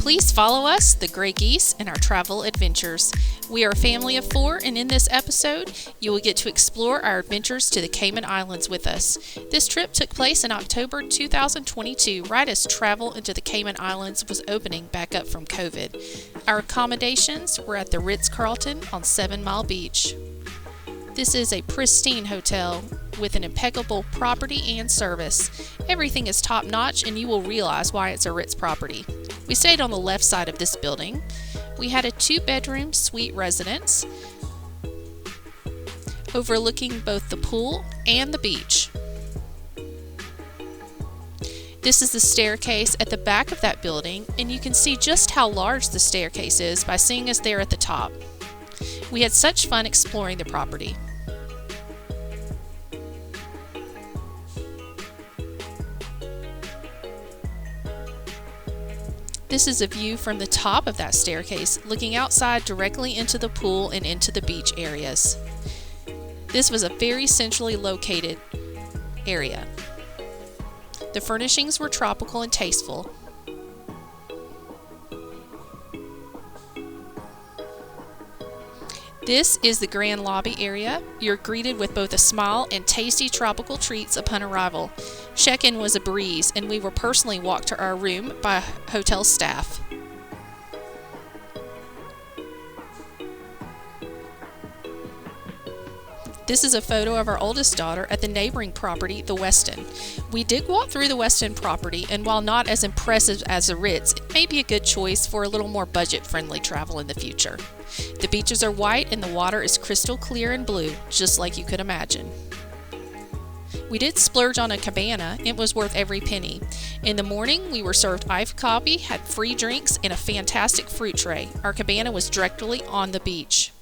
Please follow us, the Gray Geese, in our travel adventures. We are a family of 4, and in this episode, you will get to explore our adventures to the Cayman Islands with us. This trip took place in October 2022, right as travel into the Cayman Islands was opening back up from COVID. Our accommodations were at the Ritz-Carlton on 7 Mile Beach. This is a pristine hotel with an impeccable property and service. Everything is top-notch, and you will realize why it's a Ritz property. We stayed on the left side of this building. We had a 2-bedroom suite residence overlooking both the pool and the beach. This is the staircase at the back of that building, and you can see just how large the staircase is by seeing us there at the top. We had such fun exploring the property. This is a view from the top of that staircase, looking outside directly into the pool and into the beach areas. This was a very centrally located area. The furnishings were tropical and tasteful. This is the grand lobby area. You're greeted with both a smile and tasty tropical treats upon arrival. Check-in was a breeze, and we were personally walked to our room by hotel staff. This is a photo of our oldest daughter at the neighboring property, the Westin. We did walk through the Westin property, and while not as impressive as the Ritz, it may be a good choice for a little more budget-friendly travel in the future. The beaches are white and the water is crystal clear and blue, just like you could imagine. We did splurge on a cabana. It was worth every penny. In the morning, we were served iced coffee, had free drinks, and a fantastic fruit tray. Our cabana was directly on the beach.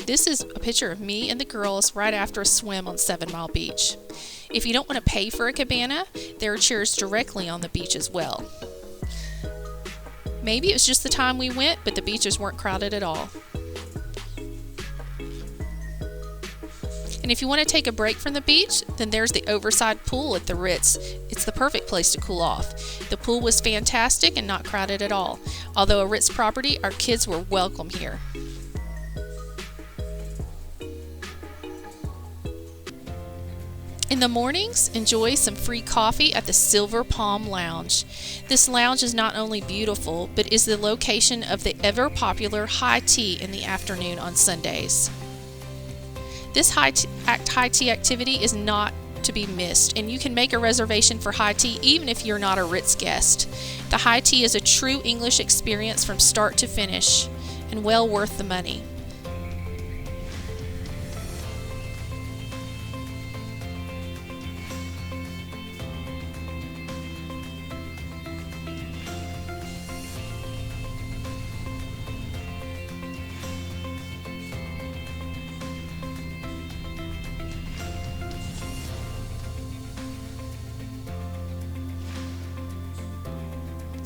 This is a picture of me and the girls right after a swim on 7 Mile Beach. If you don't want to pay for a cabana, there are chairs directly on the beach as well. Maybe it was just the time we went, but the beaches weren't crowded at all. And if you want to take a break from the beach, then there's the oversized pool at the Ritz. It's the perfect place to cool off. The pool was fantastic and not crowded at all. Although a Ritz property, our kids were welcome here. In the mornings, enjoy some free coffee at the Silver Palm Lounge. This lounge is not only beautiful, but is the location of the ever-popular high tea in the afternoon on Sundays. This high tea activity is not to be missed, and you can make a reservation for high tea even if you're not a Ritz guest. The high tea is a true English experience from start to finish, and well worth the money.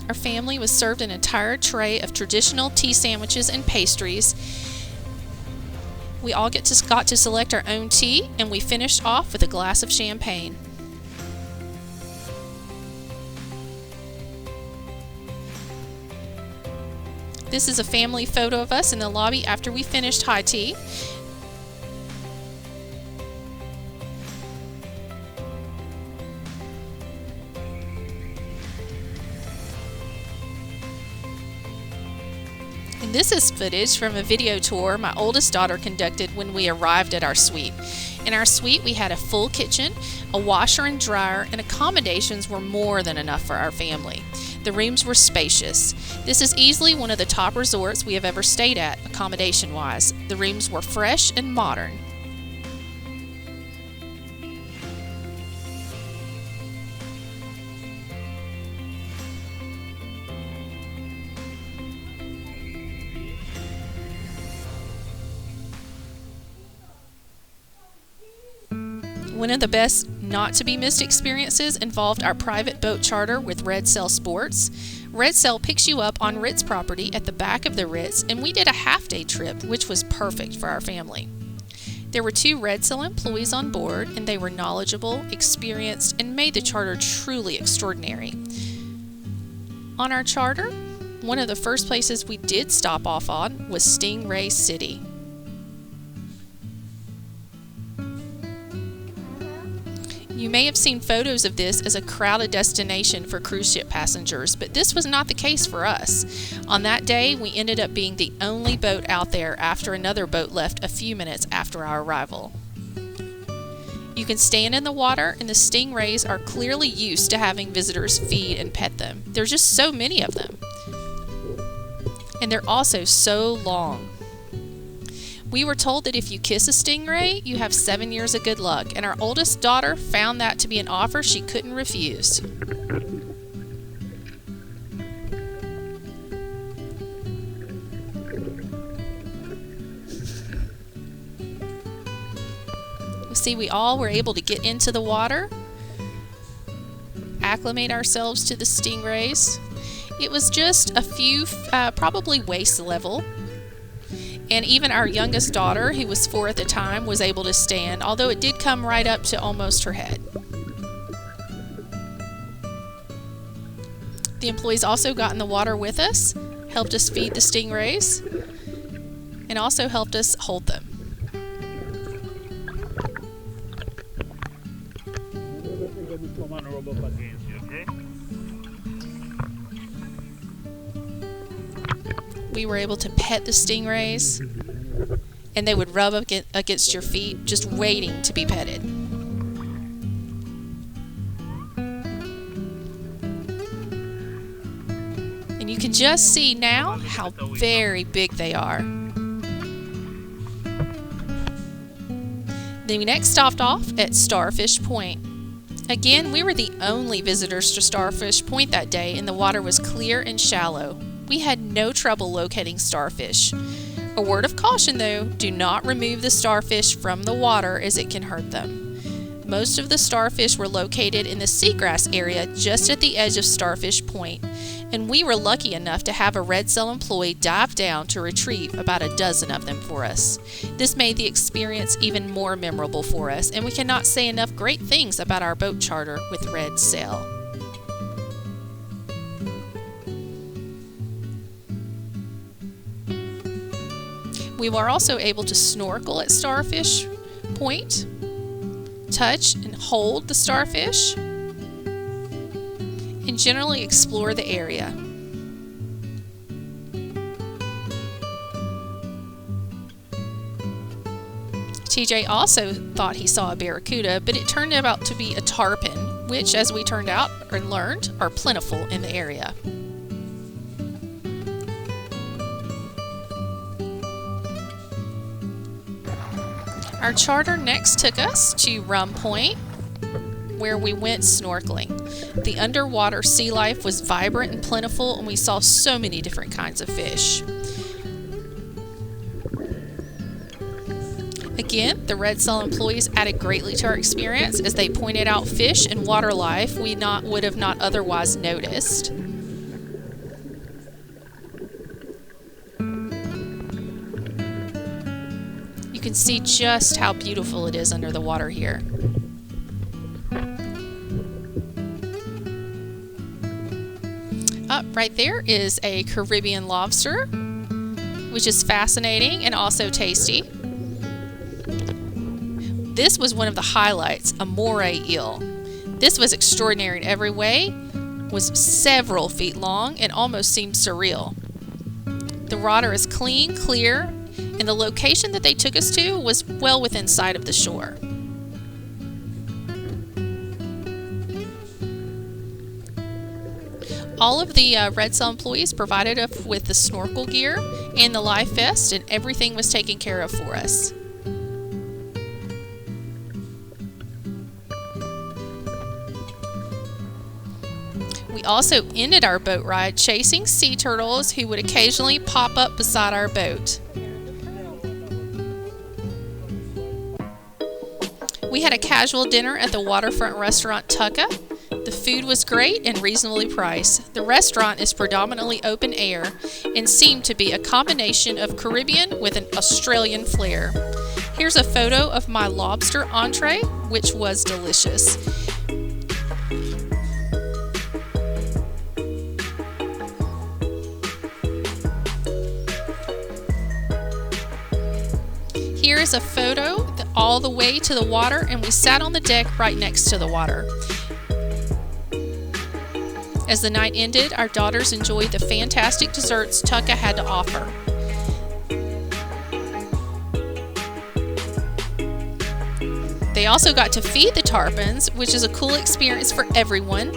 Our family was served an entire tray of traditional tea sandwiches and pastries. We all got to select our own tea, and we finished off with a glass of champagne. This is a family photo of us in the lobby after we finished high tea. And this is footage from a video tour my oldest daughter conducted when we arrived at our suite. In our suite, we had a full kitchen, a washer and dryer, and accommodations were more than enough for our family. The rooms were spacious. This is easily one of the top resorts we have ever stayed at, accommodation-wise. The rooms were fresh and modern. One of the best not-to-be-missed experiences involved our private boat charter with Red Sail Sports. Red Sail picks you up on Ritz property at the back of the Ritz, and we did a half-day trip, which was perfect for our family. There were 2 Red Cell employees on board, and they were knowledgeable, experienced, and made the charter truly extraordinary. On our charter, one of the first places we did stop off on was Stingray City. You may have seen photos of this as a crowded destination for cruise ship passengers, but this was not the case for us. On that day, we ended up being the only boat out there after another boat left a few minutes after our arrival. You can stand in the water, and the stingrays are clearly used to having visitors feed and pet them. There's just so many of them. And they're also so long. We were told that if you kiss a stingray, you have 7 years of good luck, and our oldest daughter found that to be an offer she couldn't refuse. See, we all were able to get into the water, acclimate ourselves to the stingrays. It was just a few, probably waist level. And even our youngest daughter, who was 4 at the time, was able to stand, although it did come right up to almost her head. The employees also got in the water with us, helped us feed the stingrays, and also helped us hold them. We were able to pet the stingrays, and they would rub up against your feet, just waiting to be petted. And you can just see now how very big they are. Then we next stopped off at Starfish Point. Again, we were the only visitors to Starfish Point that day, and the water was clear and shallow. We had no trouble locating starfish. A word of caution though, do not remove the starfish from the water as it can hurt them. Most of the starfish were located in the seagrass area just at the edge of Starfish Point, and we were lucky enough to have a Red Cell employee dive down to retrieve about a dozen of them for us. This made the experience even more memorable for us, and we cannot say enough great things about our boat charter with Red Cell. We were also able to snorkel at Starfish Point, touch and hold the starfish, and generally explore the area. TJ also thought he saw a barracuda, but it turned out to be a tarpon, which, as we turned out and learned, are plentiful in the area. Our charter next took us to Rum Point, where we went snorkeling. The underwater sea life was vibrant and plentiful, and we saw so many different kinds of fish. Again, the Red Cell employees added greatly to our experience as they pointed out fish and water life we would have not otherwise noticed. You can see just how beautiful it is under the water here. Up right there is a Caribbean lobster, which is fascinating and also tasty. This was one of the highlights, a moray eel. This was extraordinary in every way, was several feet long, and almost seemed surreal. The water is clean, clear, and the location that they took us to was well within sight of the shore. All of the Red Cell employees provided us with the snorkel gear and the life vest, and everything was taken care of for us. We also ended our boat ride chasing sea turtles who would occasionally pop up beside our boat. We had a casual dinner at the waterfront restaurant Tucka. The food was great and reasonably priced. The restaurant is predominantly open air and seemed to be a combination of Caribbean with an Australian flair. Here's a photo of my lobster entree, which was delicious. Here is a photo all the way to the water, and we sat on the deck right next to the water. As the night ended, our daughters enjoyed the fantastic desserts Tucka had to offer. They also got to feed the tarpons, which is a cool experience for everyone,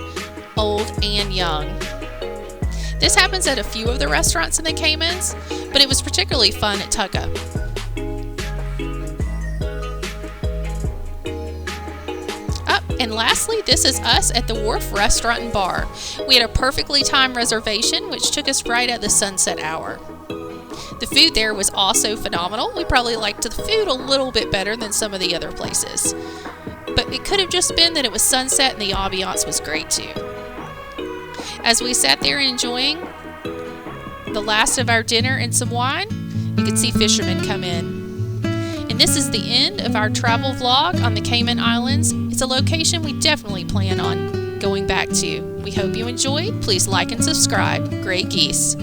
old and young. This happens at a few of the restaurants in the Caymans, but it was particularly fun at Tucka. And lastly, this is us at the Wharf Restaurant and Bar. We had a perfectly timed reservation, which took us right at the sunset hour. The food there was also phenomenal. We probably liked the food a little bit better than some of the other places. But it could have just been that it was sunset and the ambiance was great too. As we sat there enjoying the last of our dinner and some wine, you could see fishermen come in. And this is the end of our travel vlog on the Cayman Islands. It's a location we definitely plan on going back to. We hope you enjoyed. Please like and subscribe. Great Geese.